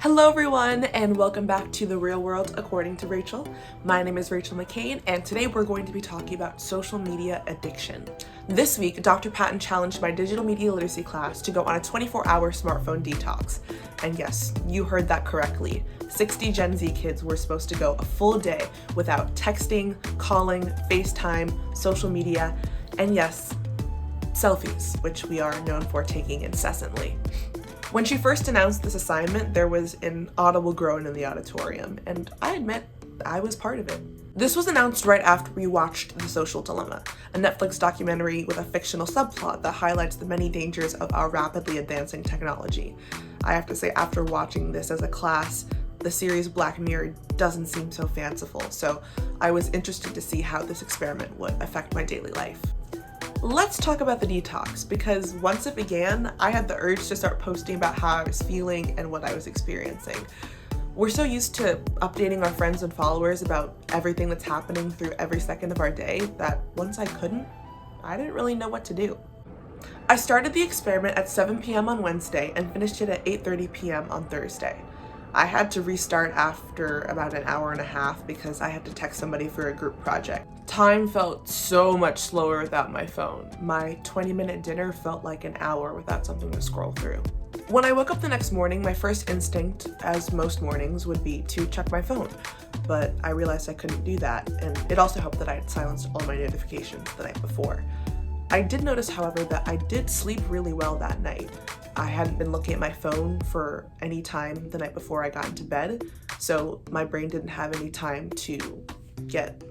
Hello everyone and welcome back to The Real World According to Rachel. My name is Rachel McCain and today we're going to be talking about social media addiction. This week, Dr. Patton challenged my digital media literacy class to go on a 24-hour smartphone detox. And yes, you heard that correctly. 60 Gen Z kids were supposed to go a full day without texting, calling, FaceTime, social media, and yes, selfies, which we are known for taking incessantly. When she first announced this assignment, there was an audible groan in the auditorium, and I admit I was part of it. This was announced right after we watched The Social Dilemma, a Netflix documentary with a fictional subplot that highlights the many dangers of our rapidly advancing technology. I have to say, after watching this as a class, the series Black Mirror doesn't seem so fanciful, so I was interested to see how this experiment would affect my daily life. Let's talk about the detox, because once it began, I had the urge to start posting about how I was feeling and what I was experiencing. We're so used to updating our friends and followers about everything that's happening through every second of our day that once I couldn't, I didn't really know what to do. I started the experiment at 7 p.m. on Wednesday and finished it at 8:30 p.m. on Thursday. I had to restart after about an hour and a half because I had to text somebody for a group project. Time felt so much slower without my phone. My 20-minute dinner felt like an hour without something to scroll through. When I woke up the next morning, my first instinct, as most mornings, would be to check my phone. But I realized I couldn't do that, and it also helped that I had silenced all my notifications the night before. I did notice, however, that I did sleep really well that night. I hadn't been looking at my phone for any time the night before I got into bed, so my brain didn't have any time to get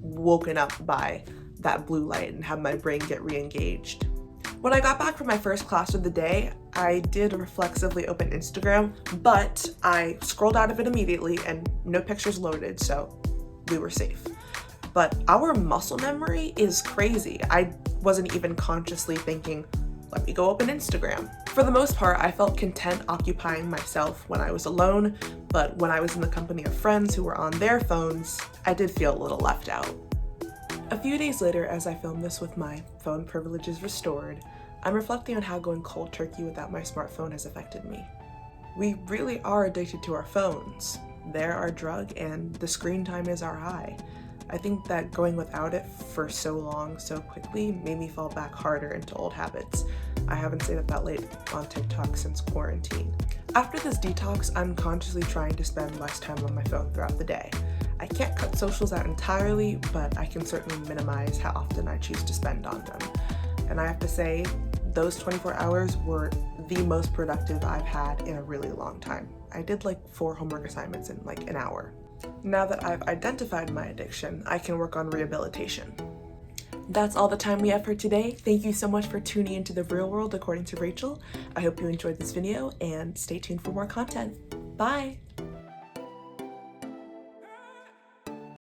woken up by that blue light and have my brain get re-engaged. When I got back from my first class of the day, I did reflexively open Instagram, but I scrolled out of it immediately and no pictures loaded, so we were safe. But our muscle memory is crazy. I wasn't even consciously thinking, let me go open Instagram. For the most part, I felt content occupying myself when I was alone, but when I was in the company of friends who were on their phones, I did feel a little left out. A few days later, as I filmed this with my phone privileges restored, I'm reflecting on how going cold turkey without my smartphone has affected me. We really are addicted to our phones. They're our drug, and the screen time is our high. I think that going without it for so long, so quickly, made me fall back harder into old habits. I haven't stayed up that late on TikTok since quarantine. After this detox, I'm consciously trying to spend less time on my phone throughout the day. I can't cut socials out entirely, but I can certainly minimize how often I choose to spend on them. And I have to say, those 24 hours were the most productive I've had in a really long time. I did like 4 homework assignments in like an hour. Now that I've identified my addiction, I can work on rehabilitation. That's all the time we have for today. Thank you so much for tuning into The Real World According to Rachel. I hope you enjoyed this video and stay tuned for more content. Bye!